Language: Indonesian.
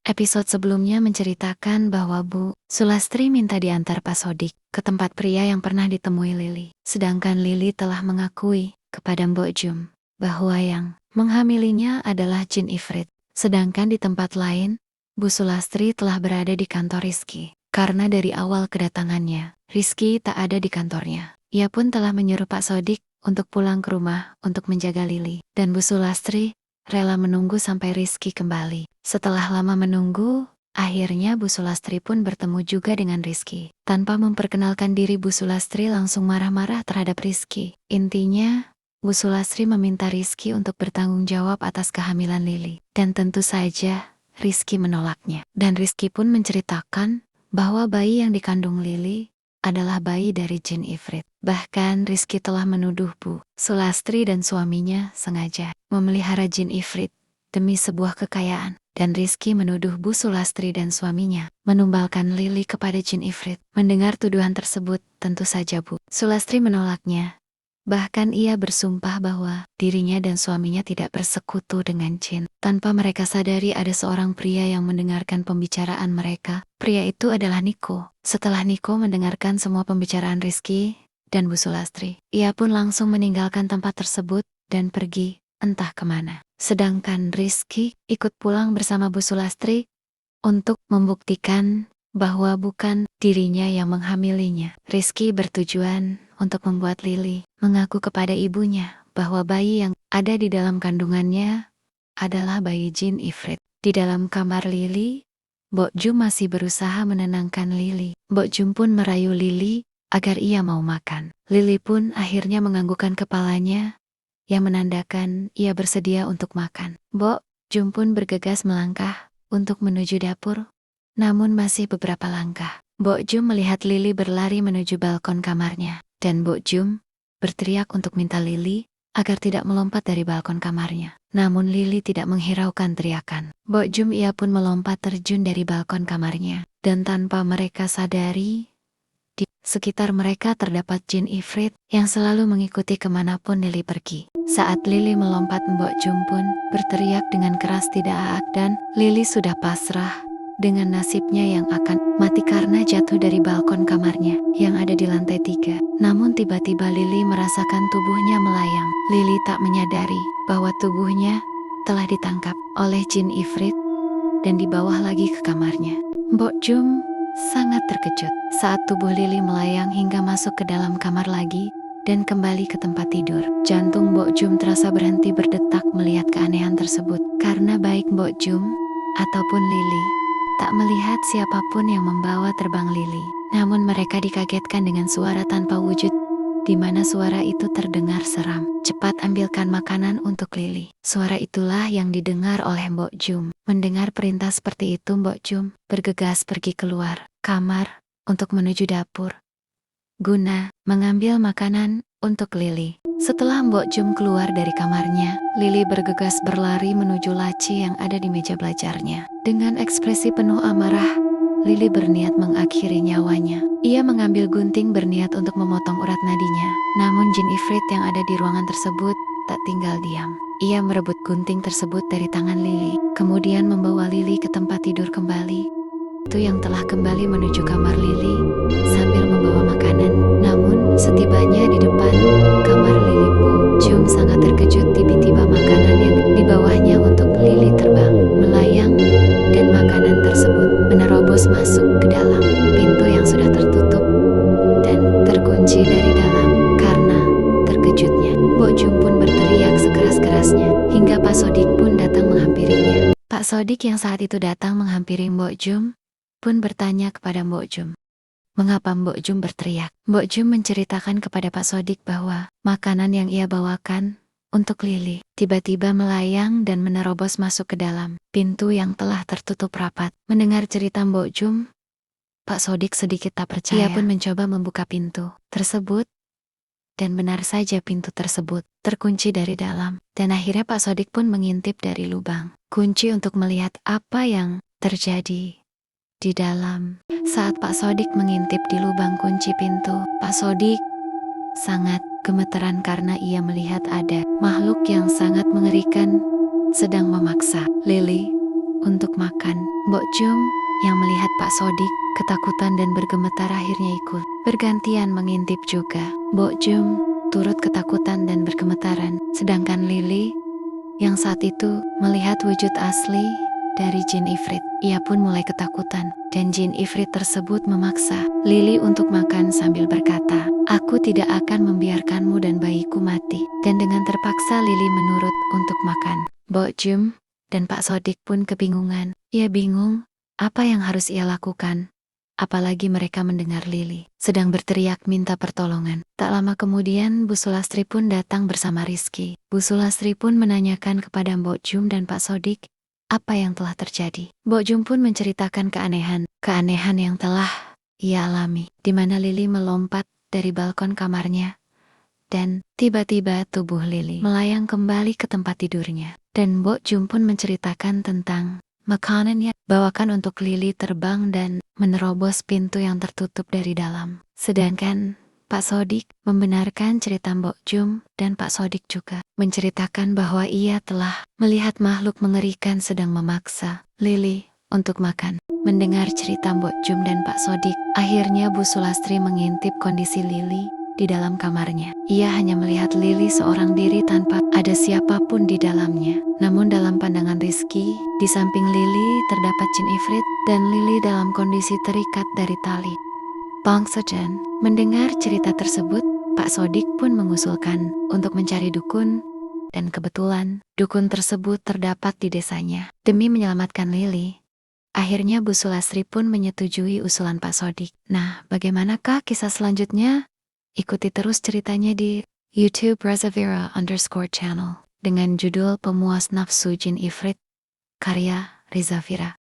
Episode sebelumnya menceritakan bahwa Bu Sulastri minta diantar Pak Sodik ke tempat pria yang pernah ditemui Lili. Sedangkan Lili telah mengakui kepada Mbok Jum bahwa yang menghamilinya adalah jin ifrit. Sedangkan di tempat lain, Bu Sulastri telah berada di kantor Rizky. Karena dari awal kedatangannya, Rizky tak ada di kantornya. Ia pun telah menyuruh Pak Sodik untuk pulang ke rumah untuk menjaga Lili. Dan Bu Sulastri rela menunggu sampai Rizky kembali. Setelah lama menunggu, akhirnya Bu Sulastri pun bertemu juga dengan Rizky. Tanpa memperkenalkan diri, Bu Sulastri langsung marah-marah terhadap Rizky. Intinya, Bu Sulastri meminta Rizky untuk bertanggung jawab atas kehamilan Lili. Dan tentu saja, Rizky menolaknya. Dan Rizky pun menceritakan bahwa bayi yang dikandung Lili adalah bayi dari jin ifrit. Bahkan Rizky telah menuduh Bu Sulastri dan suaminya sengaja memelihara jin ifrit demi sebuah kekayaan. Dan Rizky menuduh Bu Sulastri dan suaminya menumbalkan Lili kepada jin ifrit. Mendengar tuduhan tersebut, tentu saja Bu Sulastri menolaknya. Bahkan ia bersumpah bahwa dirinya dan suaminya tidak bersekutu dengan jin. Tanpa mereka sadari ada seorang pria yang mendengarkan pembicaraan mereka. Pria itu adalah Niko. Setelah Niko mendengarkan semua pembicaraan Rizky dan Bu Sulastri, ia pun langsung meninggalkan tempat tersebut dan pergi entah kemana. Sedangkan Rizky ikut pulang bersama Bu Sulastri untuk membuktikan bahwa bukan dirinya yang menghamilinya. Rizky bertujuan untuk membuat Lili mengaku kepada ibunya bahwa bayi yang ada di dalam kandungannya adalah bayi jin ifrit. Di dalam kamar Lili, Mbok Jum masih berusaha menenangkan Lili. Mbok Jum pun merayu Lili agar ia mau makan. Lili pun akhirnya menganggukkan kepalanya yang menandakan ia bersedia untuk makan. Mbok Jum pun bergegas melangkah untuk menuju dapur. Namun masih beberapa langkah, Mbok Jum melihat Lili berlari menuju balkon kamarnya. Dan Mbok Jum berteriak untuk minta Lili agar tidak melompat dari balkon kamarnya. Namun Lili tidak menghiraukan teriakan. Mbok Jum ia pun melompat terjun dari balkon kamarnya. Dan tanpa mereka sadari, di sekitar mereka terdapat jin ifrit yang selalu mengikuti kemanapun Lili pergi. Saat Lili melompat, Mbok Jum pun berteriak dengan keras tidak aak dan Lili sudah pasrah dengan nasibnya yang akan mati karena jatuh dari balkon kamarnya yang ada di lantai 3. Namun tiba-tiba Lili merasakan tubuhnya melayang. Lili tak menyadari bahwa tubuhnya telah ditangkap oleh jin ifrit dan dibawa lagi ke kamarnya. Mbok Jum sangat terkejut saat tubuh Lili melayang hingga masuk ke dalam kamar lagi dan kembali ke tempat tidur. Jantung Mbok Jum terasa berhenti berdetak melihat keanehan tersebut, karena baik Mbok Jum ataupun Lili tak melihat siapapun yang membawa terbang Lili. Namun mereka dikagetkan dengan suara tanpa wujud, di mana suara itu terdengar seram. Cepat ambilkan makanan untuk Lili. Suara itulah yang didengar oleh Mbok Jum. Mendengar perintah seperti itu, Mbok Jum bergegas pergi keluar kamar untuk menuju dapur guna mengambil makanan untuk Lili. Setelah Mbok Jum keluar dari kamarnya, Lili bergegas berlari menuju laci yang ada di meja belajarnya. Dengan ekspresi penuh amarah, Lili berniat mengakhiri nyawanya. Ia mengambil gunting berniat untuk memotong urat nadinya. Namun jin ifrit yang ada di ruangan tersebut tak tinggal diam. Ia merebut gunting tersebut dari tangan Lili, kemudian membawa Lili ke tempat tidur kembali. Itu yang telah kembali menuju kamar Lili sambil membawa makanan. Namun setibanya di depan kamar Lili, Mbok Jum sangat terkejut. Tiba-tiba makanan yang dibawanya untuk Lili terbang, melayang, dan makanan tersebut menerobos masuk ke dalam pintu yang sudah tertutup dan terkunci dari dalam. Karena terkejutnya, Mbok Jum pun berteriak sekeras-kerasnya hingga Pak Sodik pun datang menghampirinya. Pak Sodik yang saat itu datang menghampiri Mbok Jum pun bertanya kepada Mbok Jum, mengapa Mbok Jum berteriak? Mbok Jum menceritakan kepada Pak Sodik bahwa makanan yang ia bawakan untuk Lili tiba-tiba melayang dan menerobos masuk ke dalam pintu yang telah tertutup rapat. Mendengar cerita Mbok Jum, Pak Sodik sedikit tak percaya. Ia pun mencoba membuka pintu tersebut, dan benar saja pintu tersebut terkunci dari dalam. Dan akhirnya Pak Sodik pun mengintip dari lubang kunci untuk melihat apa yang terjadi di dalam. Saat Pak Sodik mengintip di lubang kunci pintu, Pak Sodik sangat gemeteran karena ia melihat ada makhluk yang sangat mengerikan sedang memaksa Lili untuk makan. Mbok Jum yang melihat Pak Sodik ketakutan dan bergemetar akhirnya ikut. Bergantian mengintip juga. Mbok Jum turut ketakutan dan bergemetaran. Sedangkan Lily yang saat itu melihat wujud asli dari jin ifrit, ia pun mulai ketakutan. Dan jin ifrit tersebut memaksa Lily untuk makan sambil berkata, "Aku tidak akan membiarkanmu dan bayiku mati." Dan dengan terpaksa Lily menurut untuk makan. Mbok Jum dan Pak Sodik pun kebingungan. Ia bingung apa yang harus ia lakukan. Apalagi mereka mendengar Lily sedang berteriak minta pertolongan. Tak lama kemudian Bu Sulastri pun datang bersama Rizky. Bu Sulastri pun menanyakan kepada Mbok Jum dan Pak Sodik apa yang telah terjadi. Mbok Jum pun menceritakan keanehan yang telah ia alami, di mana Lily melompat dari balkon kamarnya dan tiba-tiba tubuh Lily melayang kembali ke tempat tidurnya. Dan Mbok Jum pun menceritakan tentang makanan yang bawakan untuk Lily terbang dan menerobos pintu yang tertutup dari dalam. Sedangkan Pak Sodik membenarkan cerita Mbok Jum dan Pak Sodik juga menceritakan bahwa ia telah melihat makhluk mengerikan sedang memaksa Lily untuk makan. Mendengar cerita Mbok Jum dan Pak Sodik, akhirnya Bu Sulastri mengintip kondisi Lily di dalam kamarnya. Ia hanya melihat Lily seorang diri tanpa ada siapapun di dalamnya. Namun dalam pandangan Rizky, di samping Lily terdapat jin ifrit dan Lily dalam kondisi terikat dari tali. Bang Sejan mendengar cerita tersebut, Pak Sodik pun mengusulkan untuk mencari dukun, dan kebetulan dukun tersebut terdapat di desanya. Demi menyelamatkan Lily, akhirnya Bu Sulastri pun menyetujui usulan Pak Sodik. Nah, bagaimanakah kisah selanjutnya? Ikuti terus ceritanya di YouTube Rezavira_channel dengan judul Pemuas Nafsu Jin Ifrit, karya Rizafira.